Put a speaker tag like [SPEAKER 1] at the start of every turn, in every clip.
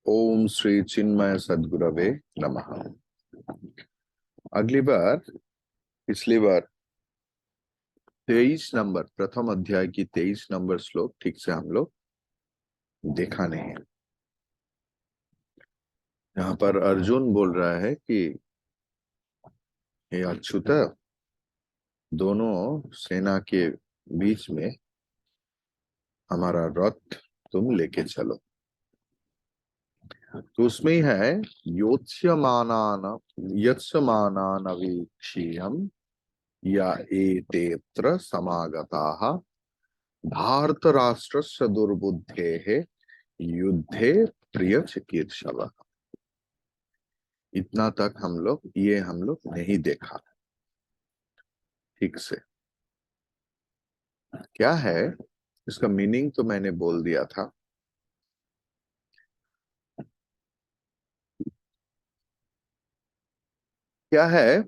[SPEAKER 1] ओम श्री चिन्मय सद्गुरवे नमः। अगली बार पिछली बार 23 नंबर प्रथम अध्याय की 23 नंबर श्लोक ठीक से हम लोग देखा नहीं। यहाँ पर अर्जुन बोल रहा है कि हे अच्युत, दोनों सेना के बीच में हमारा रथ तुम लेके चलो। तो उसमें ही है योत्स्यमानान यत्स्यमानान वीक्षीयम् या एतेऽत्र समागताः भारतराष्ट्रस्य दुर्बुद्धेः युद्धे प्रिय चिकीर्षवः। इतना तक हम लोग नहीं देखा ठीक से। क्या है इसका मीनिंग तो मैंने बोल दिया था। क्या है,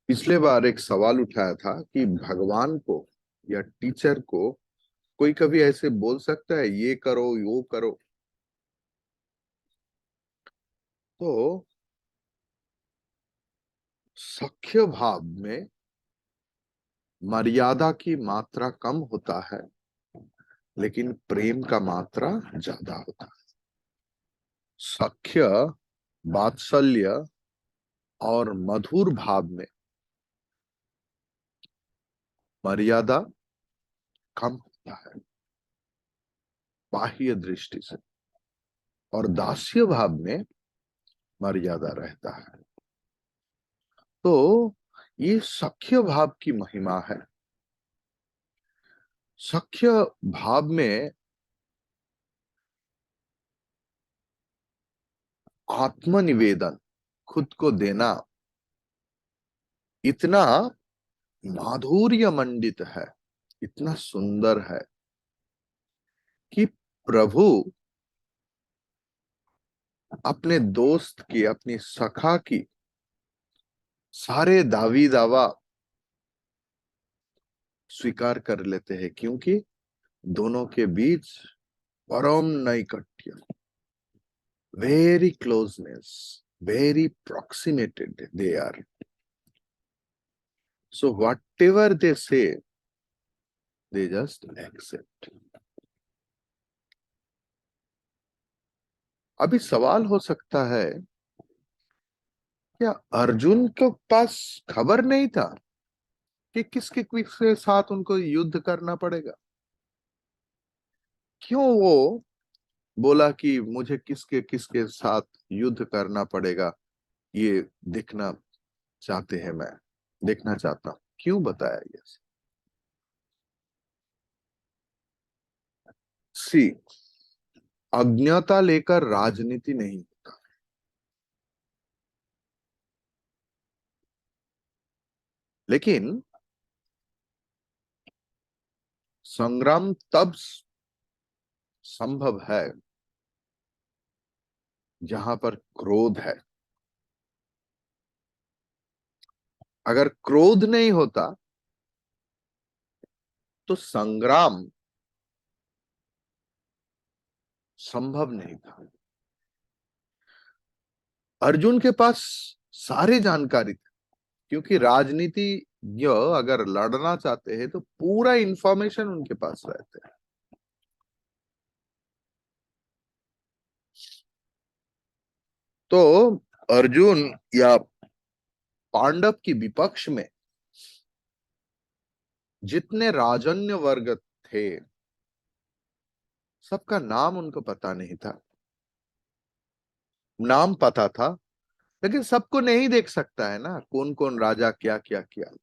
[SPEAKER 1] पिछले बार एक सवाल उठाया था कि भगवान को या टीचर को कोई कभी ऐसे बोल सकता है ये करो वो करो? तो सख्य भाव में मर्यादा की मात्रा कम होता है, लेकिन प्रेम का मात्रा ज्यादा होता है। सख्य, वात्सल्य और मधुर भाव में मर्यादा कम होता है बाह्य दृष्टि से, और दास्य भाव में मर्यादा रहता है। तो ये सख्य भाव की महिमा है। सख्य भाव में आत्मनिवेदन, खुद को देना इतना माधुर्य मंडित है, इतना सुंदर है कि प्रभु अपने दोस्त की, अपनी सखा की सारे दावी दावा स्वीकार कर लेते हैं, क्योंकि दोनों के बीच परम नैकट्य, very closeness, very proximated they are. So whatever they say, they just accept. अभी सवाल हो सकता है, क्या अर्जुन के पास खबर नहीं था कि किसके किसके साथ उनको युद्ध करना पड़ेगा? क्यों वो बोला कि मुझे किसके किसके साथ युद्ध करना पड़ेगा, ये देखना चाहते हैं, मैं देखना चाहता हूं? क्यों बताया ये? सी, अज्ञता लेकर राजनीति नहीं होता, लेकिन संग्राम तब संभव है जहां पर क्रोध है। अगर क्रोध नहीं होता तो संग्राम संभव नहीं था। अर्जुन के पास सारी जानकारी थी, क्योंकि राजनीति अगर लड़ना चाहते हैं तो पूरा इंफॉर्मेशन उनके पास रहते हैं। तो अर्जुन या पांडव की विपक्ष में जितने राजन्य वर्ग थे, सबका नाम उनको पता नहीं था। नाम पता था, लेकिन सबको नहीं देख सकता है ना, कौन कौन राजा क्या क्या किया।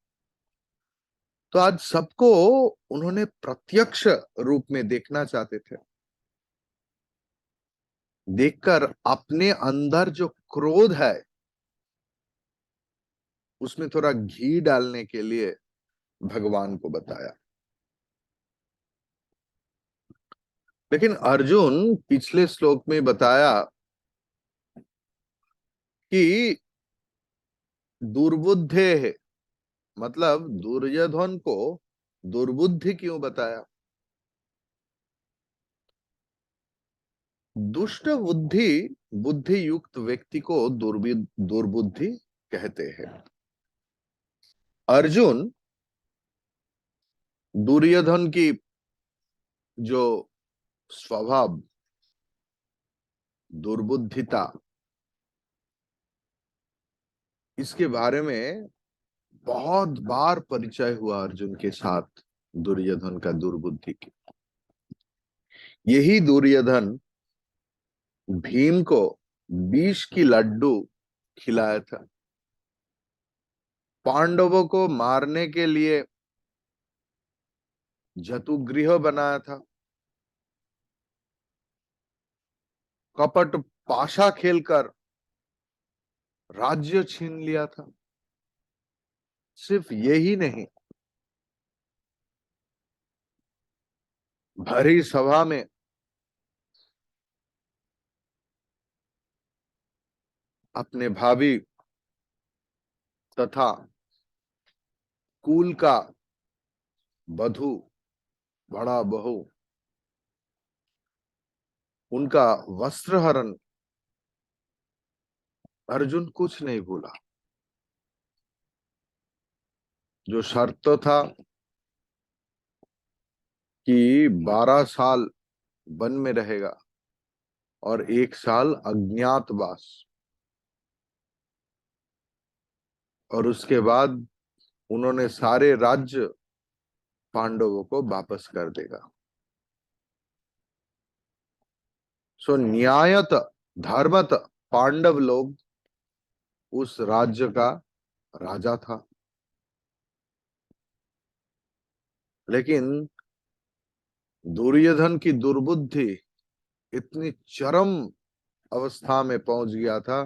[SPEAKER 1] तो आज सबको उन्होंने प्रत्यक्ष रूप में देखना चाहते थे। देखकर अपने अंदर जो क्रोध है उसमें थोड़ा घी डालने के लिए भगवान को बताया। लेकिन अर्जुन पिछले श्लोक में बताया कि दुर्बुद्धे है, मतलब दुर्योधन को दुर्बुद्धि क्यों बताया? दुष्ट बुद्धि बुद्धि युक्त व्यक्ति को दुर्बुद्धि कहते हैं। अर्जुन दुर्योधन की जो स्वभाव दुर्बुद्धिता, इसके बारे में बहुत बार परिचय हुआ अर्जुन के साथ दुर्योधन का दुर्बुद्धि की। यही दुर्योधन भीम को 20 की लड्डू खिलाया था, पांडवों को मारने के लिए जतुगृह बनाया था, कपट पाशा खेलकर राज्य छीन लिया था। सिर्फ यही नहीं, भरी सभा में अपने भाभी तथा कुल का बधू, बड़ा बहू, उनका वस्त्रहरण अर्जुन कुछ नहीं भूला। जो शर्त था कि 12 साल वन में रहेगा और 1 साल अज्ञातवास, और उसके बाद उन्होंने सारे राज्य पांडवों को वापस कर देगा। सो न्यायत धर्मत पांडव लोग उस राज्य का राजा था। लेकिन दुर्योधन की दुर्बुद्धि इतनी चरम अवस्था में पहुंच गया था,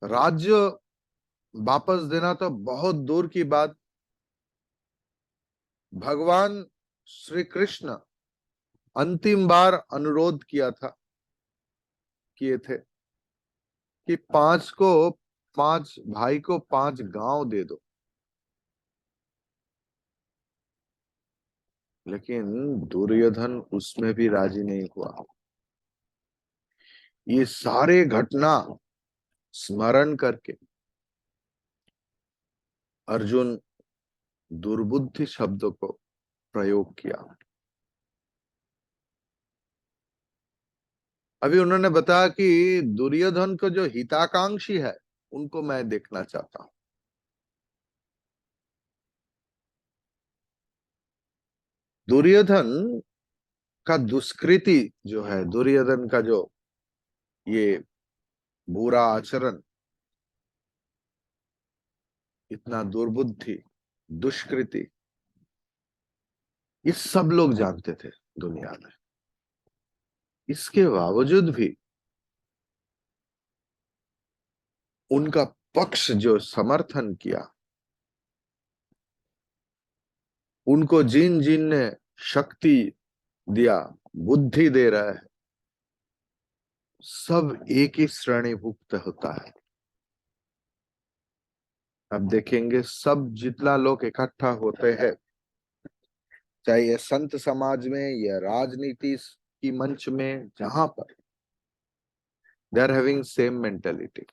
[SPEAKER 1] राज्य वापस देना तो बहुत दूर की बात, भगवान श्री कृष्ण अंतिम बार अनुरोध किए थे कि 5 भाई को 5 गांव दे दो। लेकिन दुर्योधन उसमें भी राजी नहीं हुआ। ये सारे घटना स्मरण करके अर्जुन दुर्बुद्धि शब्द को प्रयोग किया। अभी उन्होंने बताया कि दुर्योधन को जो हिताकांक्षी है उनको मैं देखना चाहता हूं। दुर्योधन का दुष्कृति जो है, दुर्योधन का जो ये बुरा आचरण, इतना दुर्बुद्धि, दुष्कृति, ये सब लोग जानते थे दुनिया में। इसके बावजूद भी उनका पक्ष जो समर्थन किया, उनको जिन जिन ने शक्ति दिया, बुद्धि दे रहा है, सब एक ही श्रेणीभुक्त होता है। अब देखेंगे सब जितना लोग इकट्ठा होते हैं, चाहे ये संत समाज में या राजनीति की मंच में, जहां पर they are having same mentality.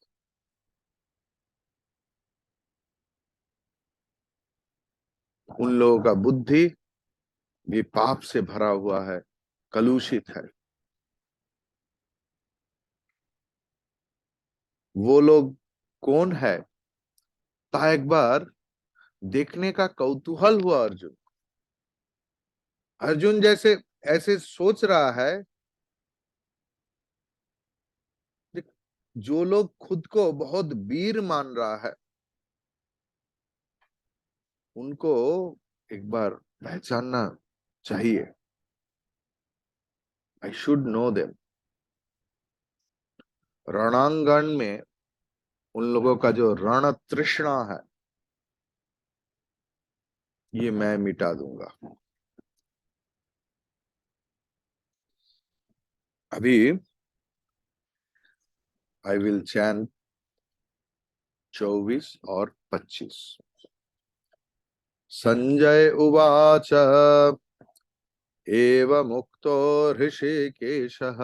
[SPEAKER 1] उन लोगों का बुद्धि भी पाप से भरा हुआ है, कलुषित है। वो लोग कौन है, ता एक बार देखने का कौतूहल हुआ। अर्जुन अर्जुन जैसे ऐसे सोच रहा है कि जो लोग खुद को बहुत वीर मान रहा है, उनको एक बार पहचानना चाहिए। I should know them. रणांगण में उन लोगों का जो रण तृष्णा है, ये मैं मिटा दूंगा। अभी आई विल चैन 24 और 25। संजय उवाच एवमुक्तो ऋषिकेशः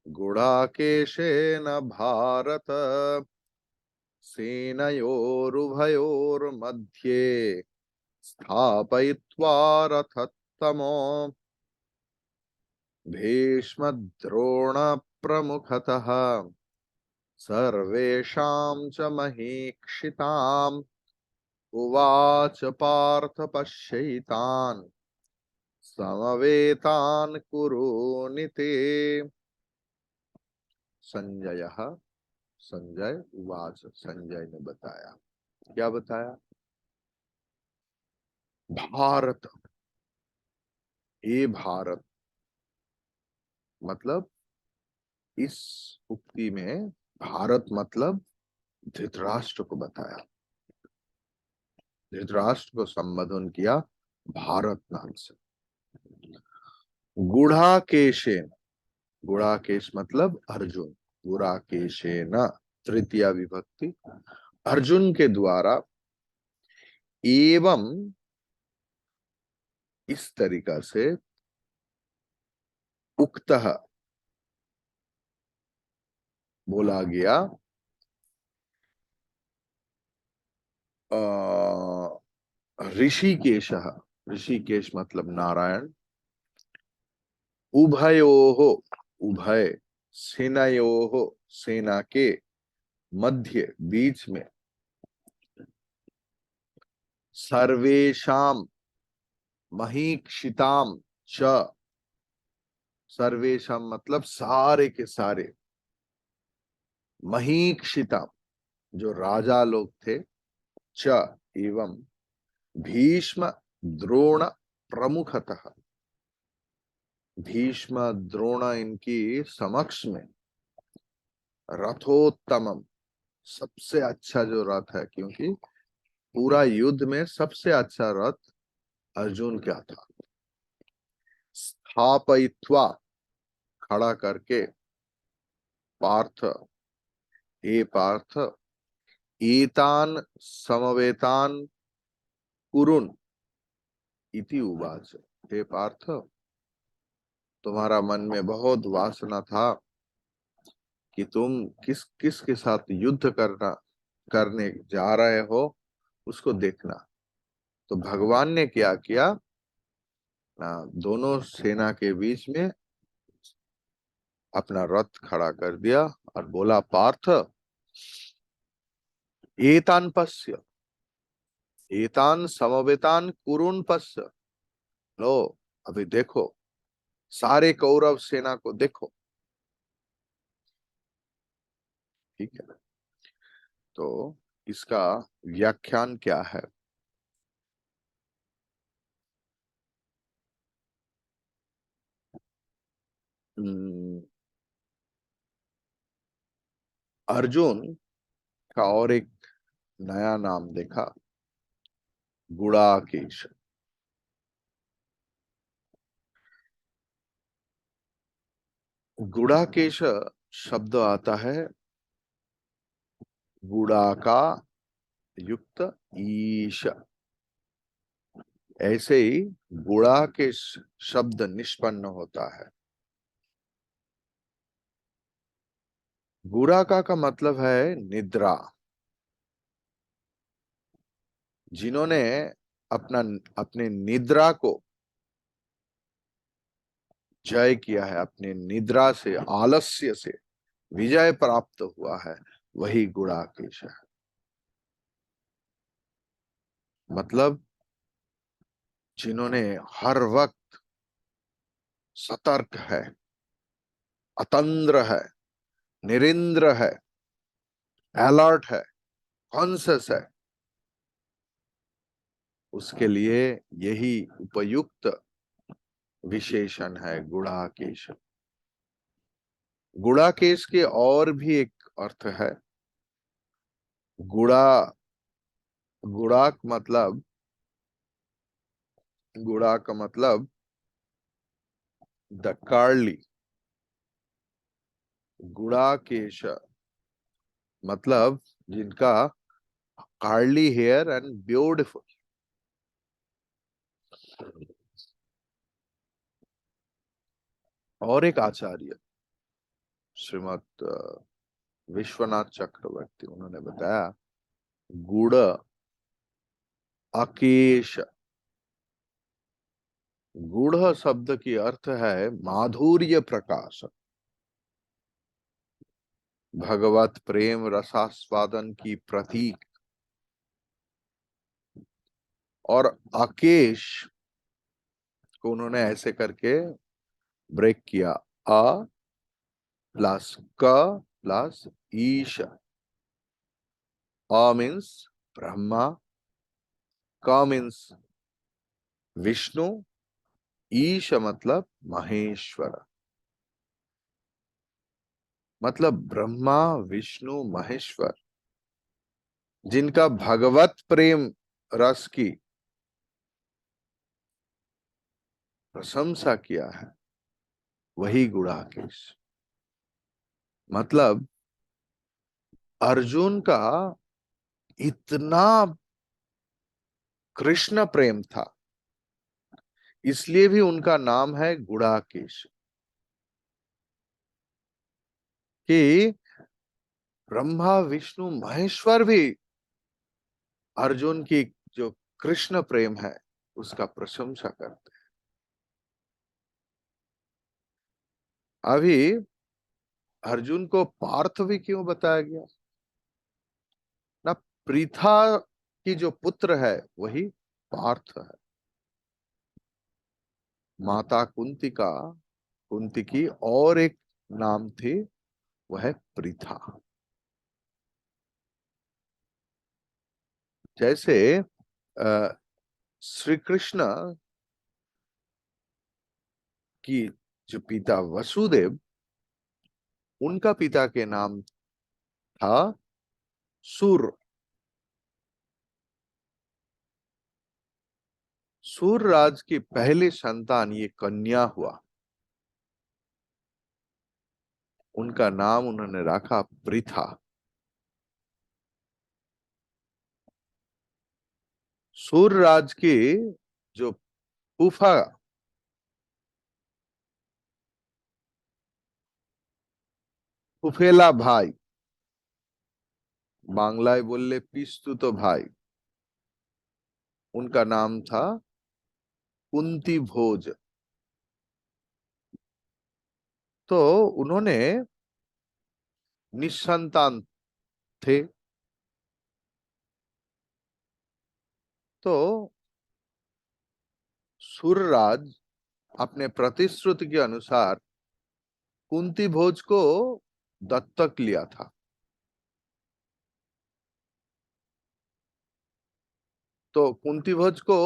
[SPEAKER 1] गुडाकेशेन भारत सेनयोरुभयोर्मध्ये स्थापयित्वा रथोत्तमो भीष्मद्रोण प्रमुखतः सर्वेषां च महीक्षिताम् उवाच पार्थ पश्यैतान् समवेतान् कुरुनिते। संजयः संजय उवाच, संजय ने बताया, क्या बताया? भारत, ये भारत, मतलब इस उक्ति में भारत मतलब धृतराष्ट्र को बताया। धृतराष्ट्र को संबोधन किया भारत नाम से। गुड़ाकेशेन, गुड़ाकेश मतलब अर्जुन, गुड़ाकेशेन तृतीया विभक्ति, अर्जुन के द्वारा, एवं इस तरीका से, उक्तः बोला गया, ऋषिकेशः, ऋषिकेश मतलब नारायण, उभयोः, उभय, सेनयोः, सेना के, मध्य बीच में, सर्वेषां महीक्षिताम च, सर्वेषां मतलब सारे के सारे, महीक्षिताम जो राजा लोग थे, च एवं भीष्म द्रोण प्रमुखतः, भीष्म द्रोण इनकी समक्ष में, रथोत्तमम सबसे अच्छा जो रथ है, क्योंकि पूरा युद्ध में सबसे अच्छा रथ अर्जुन का था, स्थापयित्वा खड़ा करके, पार्थ, हे पार्थ, एतान समवेतान कुरुन इति उवाच, हे पार्थ, तुम्हारा मन में बहुत वासना था कि तुम किस किस के साथ युद्ध करने जा रहे हो, उसको देखना। तो भगवान ने क्या किया, दोनों सेना के बीच में अपना रथ खड़ा कर दिया और बोला, पार्थ, एतान पश्य, एतान समवेतान कुरुन पश्य, लो अभी देखो, सारे कौरव सेना को देखो। ठीक है, तो इसका व्याख्यान क्या है? अर्जुन का और एक नया नाम देखा, गुड़ाकेश। गुड़ाकेश शब्द आता है गुड़ा का युक्त ईश, ऐसे ही गुड़ा के शब्द निष्पन्न होता है। गुड़ा का मतलब है निद्रा। जिन्होंने अपना अपने निद्रा को जय किया है, अपने निद्रा से, आलस्य से विजय प्राप्त हुआ है, वही गुड़ाकेश है। मतलब जिन्होंने हर वक्त सतर्क है, अतंद्र है, निरिंद्र है, अलर्ट है, कॉन्शियस है, उसके लिए यही उपयुक्त विशेषण है गुड़ाकेश। गुड़ाकेश के और भी एक अर्थ है। गुड़ा, गुड़ाक मतलब, गुड़ा का मतलब द कार्ली, गुड़ाकेश मतलब जिनका कार्ली हेयर एंड ब्यूटीफुल। और एक आचार्य श्रीमद विश्वनाथ चक्रवर्ती, उन्होंने बताया गुड़ अकेश। गुड़ शब्द की अर्थ है माधुर्य प्रकाश, भगवत प्रेम रसास्वादन की प्रतीक। और अकेश को उन्होंने ऐसे करके ब्रेक किया, अ प्लस क प्लस ईश। अ मीन्स ब्रह्मा, क मीन्स विष्णु, ईश मतलब महेश्वर। मतलब ब्रह्मा विष्णु महेश्वर जिनका भगवत प्रेम रस की प्रशंसा किया है, वही गुड़ाकेश। मतलब अर्जुन का इतना कृष्ण प्रेम था, इसलिए भी उनका नाम है गुड़ाकेश, कि ब्रह्मा विष्णु महेश्वर भी अर्जुन की जो कृष्ण प्रेम है उसका प्रशंसा करते हैं। अभी अर्जुन को पार्थ भी क्यों बताया गया ना? पृथा की जो पुत्र है वही पार्थ है। माता कुंती की और एक नाम थी, वह है पृथा। जैसे श्री कृष्ण की जो पिता वसुदेव, उनका पिता के नाम था सूर। सूर राज की पहली संतान ये कन्या हुआ, उनका नाम उन्होंने रखा पृथा। सूर राज की जो फूफा, फुफेला भाई, बांग्लाয় बोलले पिस्तुत भाई, उनका नाम था कुंती भोज। तो उन्होंने निसंतान थे। तो सूरराज अपने प्रतिश्रुति के अनुसार कुंती भोज को दत्तक लिया था। तो कुंती भोज को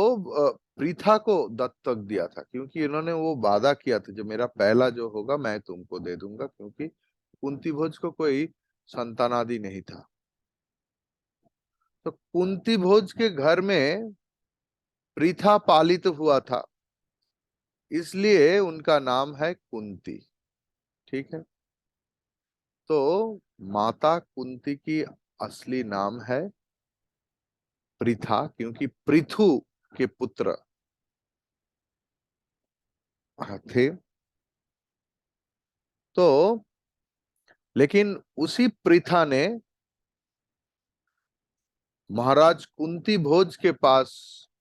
[SPEAKER 1] पृथा को दत्तक दिया था, क्योंकि इन्होंने वो वादा किया था जो मेरा पहला जो होगा मैं तुमको दे दूंगा, क्योंकि कुंती भोज को कोई संतानादि नहीं था। तो कुंती भोज के घर में पृथा पालित हुआ था, इसलिए उनका नाम है कुंती। ठीक है। तो माता कुंती की असली नाम है पृथा, क्योंकि पृथु के पुत्र थे। तो लेकिन उसी पृथा ने महाराज कुंती भोज के पास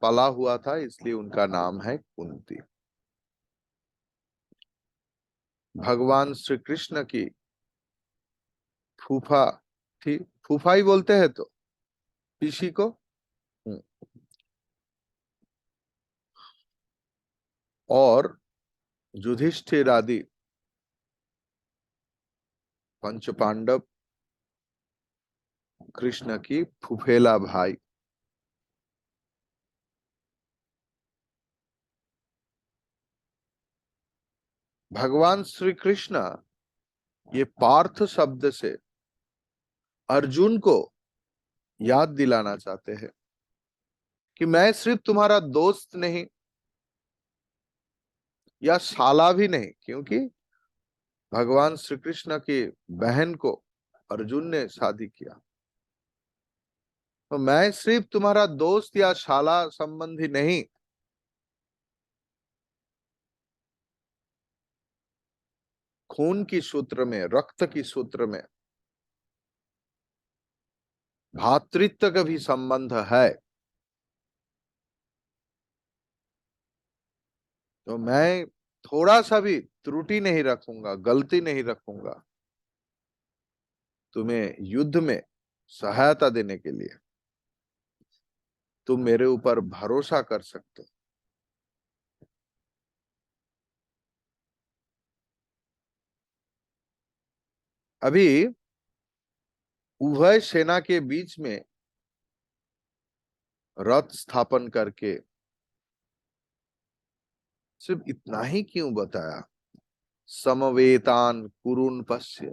[SPEAKER 1] पला हुआ था, इसलिए उनका नाम है कुंती। भगवान श्री कृष्ण की फूफा थी, फूफा ही बोलते हैं तो पीसी को। हम्म। और युधिष्ठिर आदि पंच पांडव कृष्ण की फुफेला भाई। भगवान श्री कृष्ण ये पार्थ शब्द से अर्जुन को याद दिलाना चाहते हैं कि मैं सिर्फ तुम्हारा दोस्त नहीं या साला भी नहीं, क्योंकि भगवान श्री कृष्ण की बहन को अर्जुन ने शादी किया। तो मैं सिर्फ तुम्हारा दोस्त या शाला संबंधी नहीं, खून की सूत्र में, रक्त की सूत्र में भातृत्व का भी संबंध है, तो मैं थोड़ा सा भी त्रुटि नहीं रखूंगा, गलती नहीं रखूंगा तुम्हें युद्ध में सहायता देने के लिए। तुम मेरे ऊपर भरोसा कर सकते हो। अभी उभय सेना के बीच में रथ स्थापन करके सिर्फ इतना ही क्यों बताया? समवेतान कुरुन पश्य,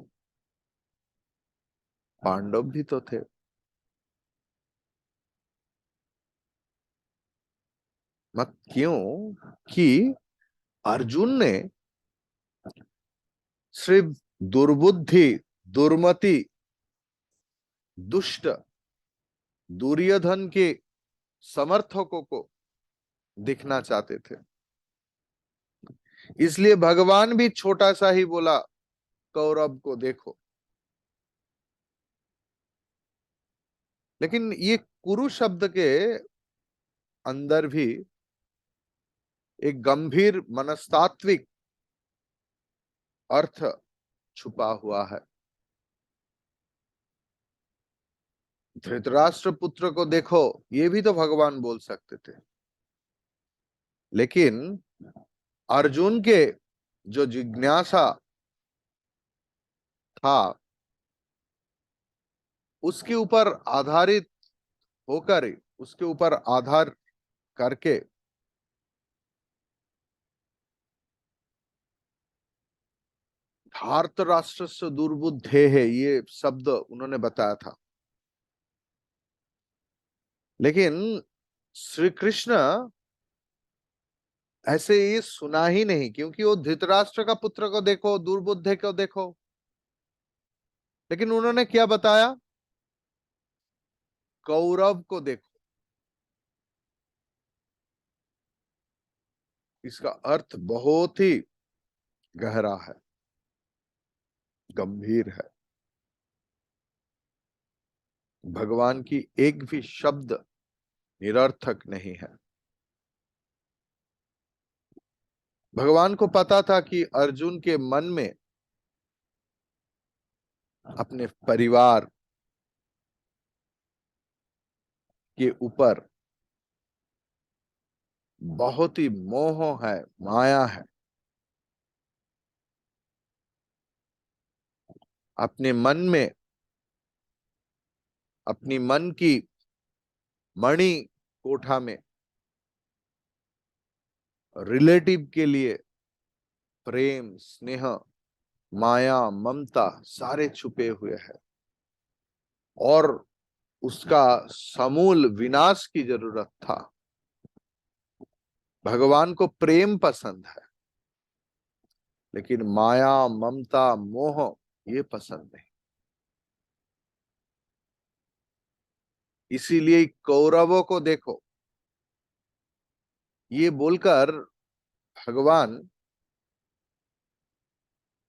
[SPEAKER 1] पांडव भी तो थे। मत क्यों कि अर्जुन ने सिर्फ दुर्बुद्धि, दुर्मति, दुष्ट दुर्योधन के समर्थकों को दिखना चाहते थे, इसलिए भगवान भी छोटा सा ही बोला, कौरव को देखो। लेकिन ये कुरु शब्द के अंदर भी एक गंभीर मनस्तात्विक अर्थ छुपा हुआ है। धृतराष्ट्र पुत्र को देखो, ये भी तो भगवान बोल सकते थे, लेकिन अर्जुन के जो जिज्ञासा था उसके ऊपर आधारित होकर, उसके ऊपर आधार करके भारत राष्ट्र से दुर्बुद्धे है, ये शब्द उन्होंने बताया था। लेकिन श्री कृष्ण ऐसे ये सुना ही नहीं, क्योंकि वो धृतराष्ट्र का पुत्र को देखो, दुर्बुद्धे को देखो, लेकिन उन्होंने क्या बताया? कौरव को देखो। इसका अर्थ बहुत ही गहरा है, गंभीर है। भगवान की एक भी शब्द निरर्थक नहीं है। भगवान को पता था कि अर्जुन के मन में अपने परिवार के ऊपर बहुत ही मोह है, माया है। अपने मन में, अपनी मन की मणि कोठा में रिलेटिव के लिए प्रेम, स्नेह, माया, ममता सारे छुपे हुए हैं, और उसका समूल विनाश की जरूरत था। भगवान को प्रेम पसंद है, लेकिन माया, ममता, मोह ये पसंद नहीं। इसीलिए कौरवों को देखो, ये बोलकर भगवान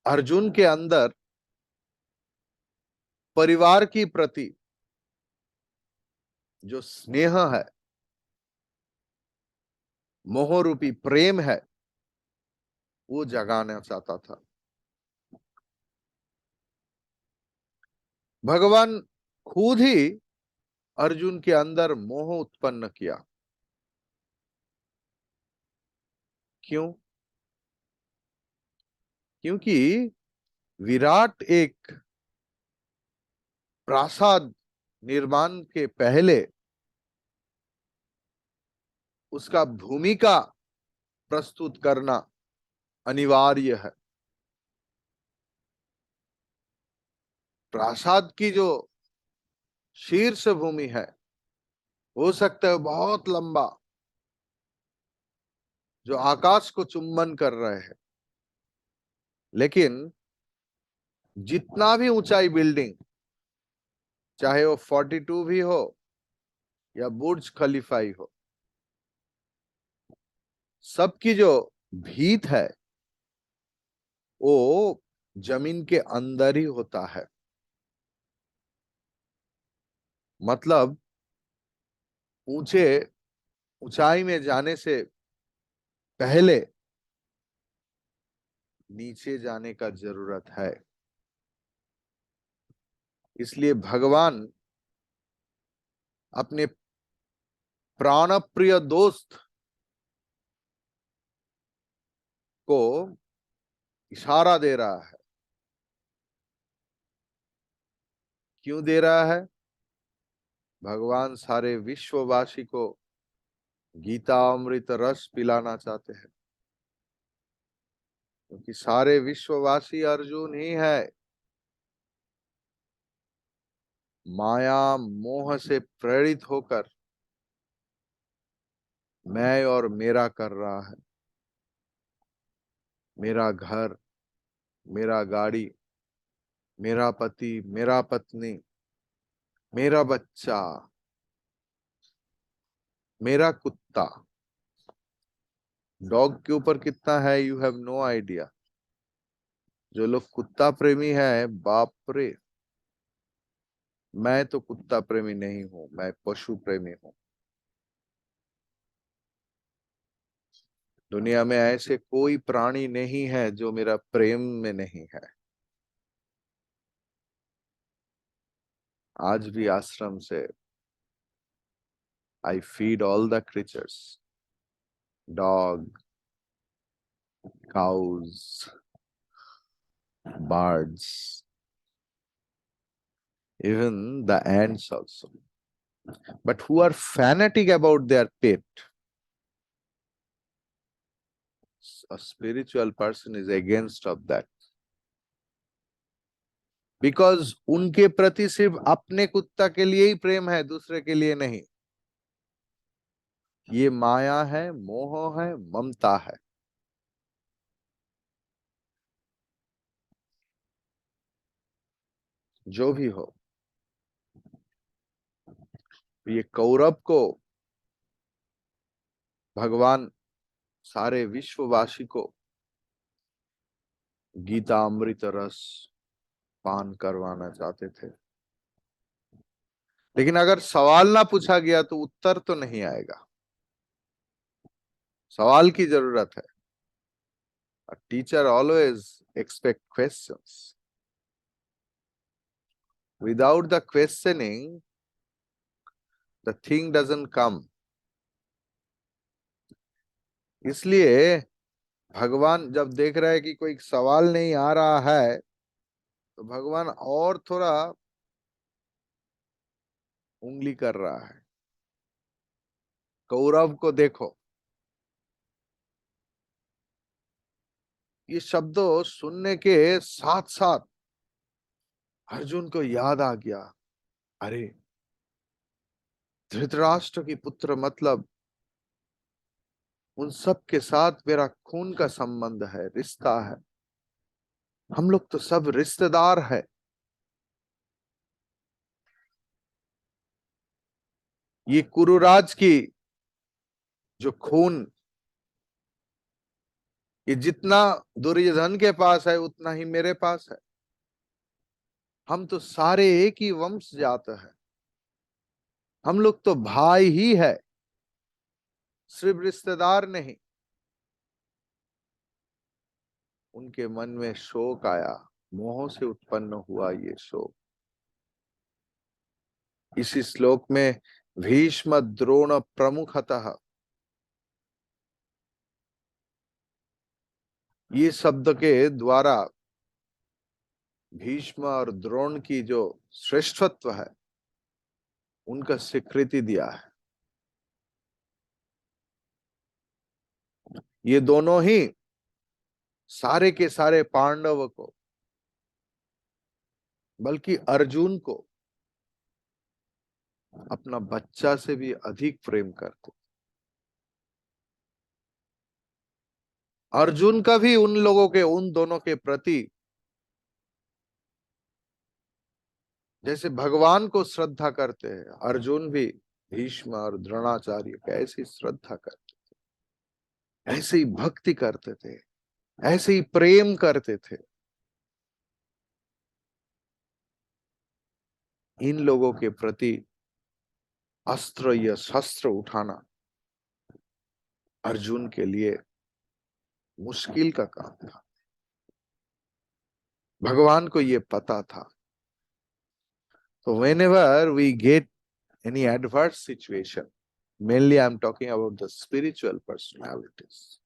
[SPEAKER 1] अर्जुन के अंदर परिवार की प्रति जो स्नेह है, मोह रूपी प्रेम है, वो जगाना चाहता था। भगवान खुद ही अर्जुन के अंदर मोह उत्पन्न किया। क्यों? क्योंकि विराट एक प्रासाद निर्माण के पहले उसका भूमिका प्रस्तुत करना अनिवार्य है। प्रासाद की जो शीर्ष भूमि है, हो सकता है बहुत लंबा, जो आकाश को चुंबन कर रहे हैं, लेकिन जितना भी ऊंचाई बिल्डिंग, चाहे वो 42 भी हो या बुर्ज खलीफा ही हो, सबकी जो भीत है वो जमीन के अंदर ही होता है। मतलब ऊंचे ऊंचाई में जाने से पहले नीचे जाने का जरूरत है। इसलिए भगवान अपने प्राण प्रिय दोस्त को इशारा दे रहा है। क्यों दे रहा है? भगवान सारे विश्ववासी को गीता अमृत रस पिलाना चाहते हैं, क्योंकि सारे विश्ववासी अर्जुन ही है। माया मोह से प्रेरित होकर मैं और मेरा कर रहा है। मेरा घर, मेरा गाड़ी, मेरा पति, मेरा पत्नी, मेरा बच्चा, मेरा कुत्ता। डॉग के ऊपर कितना है, यू हैव नो आइडिया। जो लोग कुत्ता प्रेमी है, बाप रे। मैं तो कुत्ता प्रेमी नहीं हूं, मैं पशु प्रेमी हूं। दुनिया में ऐसे कोई प्राणी नहीं है जो मेरा प्रेम में नहीं है। आज भी आश्रम से I feed all the creatures, dog, cows, birds, even the ants also. But who are fanatic about their pet, a spiritual person is against of that. Because उनके प्रति सिर्फ अपने कुत्ता के लिए ही प्रेम है, दूसरे के लिए नहीं। ये माया है, मोह है, ममता है। जो भी हो, ये कौरव को भगवान सारे विश्ववासी को गीता अमृत रस पान करवाना चाहते थे। लेकिन अगर सवाल ना पूछा गया तो उत्तर तो नहीं आएगा। सवाल की जरूरत है। A teacher always expect questions. Without the questioning, the thing doesn't come. इसलिए भगवान जब देख रहा है कि कोई सवाल नहीं आ रहा है, तो भगवान और थोड़ा उंगली कर रहा है। कौरव को देखो, ये शब्दों सुनने के साथ साथ अर्जुन को याद आ गया, अरे धृतराष्ट्र की पुत्र, मतलब उन सब के साथ मेरा खून का संबंध है, रिश्ता है। हम लोग तो सब रिश्तेदार है। ये कुरुराज की जो खून, ये जितना दुर्योधन के पास है उतना ही मेरे पास है। हम तो सारे एक ही वंश जात है। हम लोग तो भाई ही है, सिर्फ रिश्तेदार नहीं। उनके मन में शोक आया, मोह से उत्पन्न हुआ ये शोक। इसी श्लोक में भीष्म द्रोण प्रमुखतः, ये शब्द के द्वारा भीष्म और द्रोण की जो श्रेष्ठत्व है उनका स्वीकृति दिया है। ये दोनों ही सारे के सारे पांडव को, बल्कि अर्जुन को अपना बच्चा से भी अधिक प्रेम करते। अर्जुन का भी उन लोगों के, उन दोनों के प्रति जैसे भगवान को श्रद्धा करते हैं, अर्जुन भी भीष्म और द्रोणाचार्य को ऐसी श्रद्धा करते थे, ऐसे ही भक्ति करते थे, ऐसे ही प्रेम करते थे। इन लोगों के प्रति अस्त्र या शस्त्र उठाना अर्जुन के लिए मुश्किल का काम था। भगवान को ये पता था। तो whenever we get any adverse situation, mainly I'm talking about the spiritual personalities,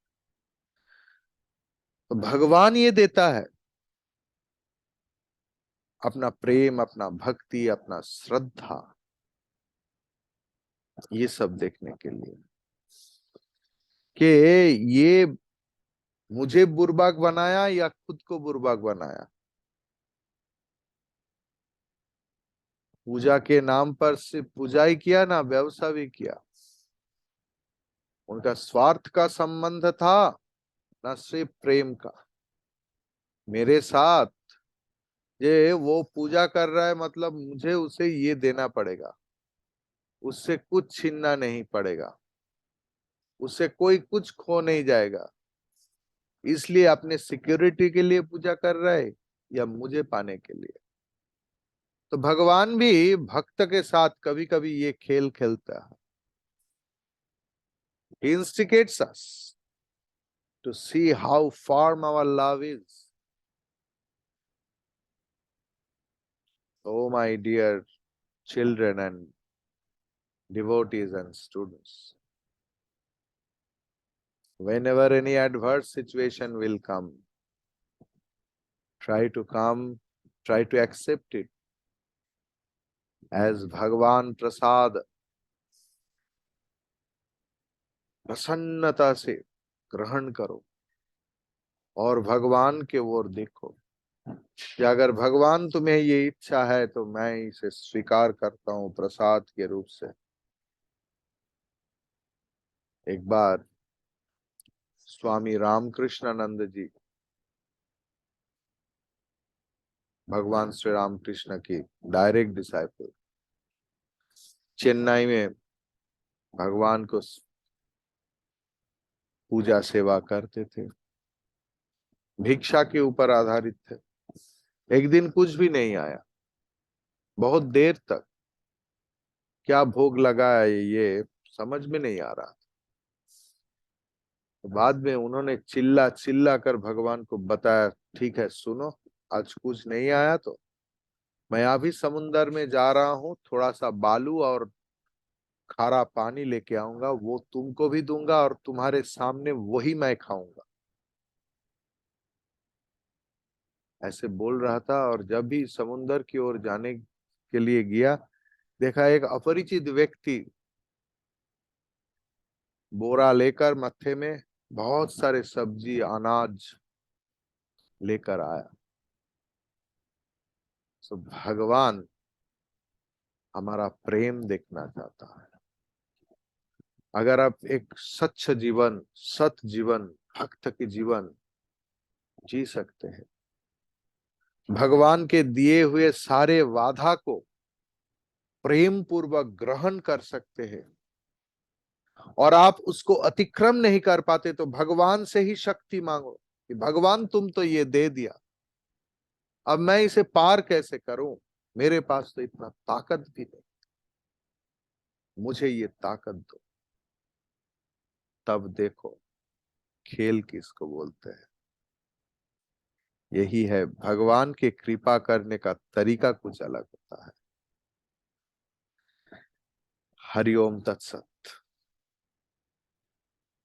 [SPEAKER 1] तो भगवान ये देता है अपना प्रेम, अपना भक्ति, अपना श्रद्धा, ये सब देखने के लिए कि ये मुझे बुर्बाक बनाया या खुद को बुर्बाक बनाया। पूजा के नाम पर सिर्फ पूजा ही किया ना, व्यवसाय भी किया। उनका स्वार्थ का संबंध था, ना सिर्फ प्रेम का। मेरे साथ ये वो पूजा कर रहा है, मतलब मुझे उसे ये देना पड़ेगा, उससे कुछ छीनना नहीं पड़ेगा, उससे कोई कुछ खो नहीं जाएगा। इसलिए अपने सिक्योरिटी के लिए पूजा कर रहा है या मुझे पाने के लिए। तो भगवान भी भक्त के साथ कभी कभी ये खेल खेलता है। He instigates us to see how firm our love is. Oh my dear children and devotees and students, whenever any adverse situation will come, try to accept it as Bhagwan Prasad. प्रसन्नता से ग्रहण करो और भगवान के ओर देखो कि अगर भगवान तुम्हें ये इच्छा है तो मैं इसे स्वीकार करता हूं प्रसाद के रूप से। एक बार स्वामी रामकृष्णानंद जी, भगवान श्री रामकृष्ण की डायरेक्ट डिसाइपल, चेन्नई में भगवान को पूजा सेवा करते थे, भिक्षा के ऊपर आधारित थे। एक दिन कुछ भी नहीं आया, बहुत देर तक क्या भोग लगा है ये समझ में नहीं आ रहा। बाद में उन्होंने चिल्ला चिल्ला कर भगवान को बताया, ठीक है सुनो, आज कुछ नहीं आया तो मैं अभी समुन्दर में जा रहा हूँ, थोड़ा सा बालू और खारा पानी लेके आऊंगा, वो तुमको भी दूंगा और तुम्हारे सामने वही मैं खाऊंगा। ऐसे बोल रहा था और जब भी समुन्दर की ओर जाने के लिए गया, देखा एक अपरिचित व्यक्ति बोरा लेकर मत्थे में बहुत सारे सब्जी अनाज लेकर आया। तो भगवान हमारा प्रेम देखना चाहता है। अगर आप एक सच्च जीवन, सत जीवन, भक्त की जीवन जी सकते हैं, भगवान के दिए हुए सारे वादा को प्रेम पूर्वक ग्रहण कर सकते हैं और आप उसको अतिक्रम नहीं कर पाते, तो भगवान से ही शक्ति मांगो कि भगवान तुम तो ये दे दिया, अब मैं इसे पार कैसे करूं, मेरे पास तो इतना ताकत भी नहीं, मुझे ये ताकत दो। तब देखो खेल किसको बोलते हैं। यही है, भगवान के कृपा करने का तरीका कुछ अलग होता है। हरि ओम तत्सत।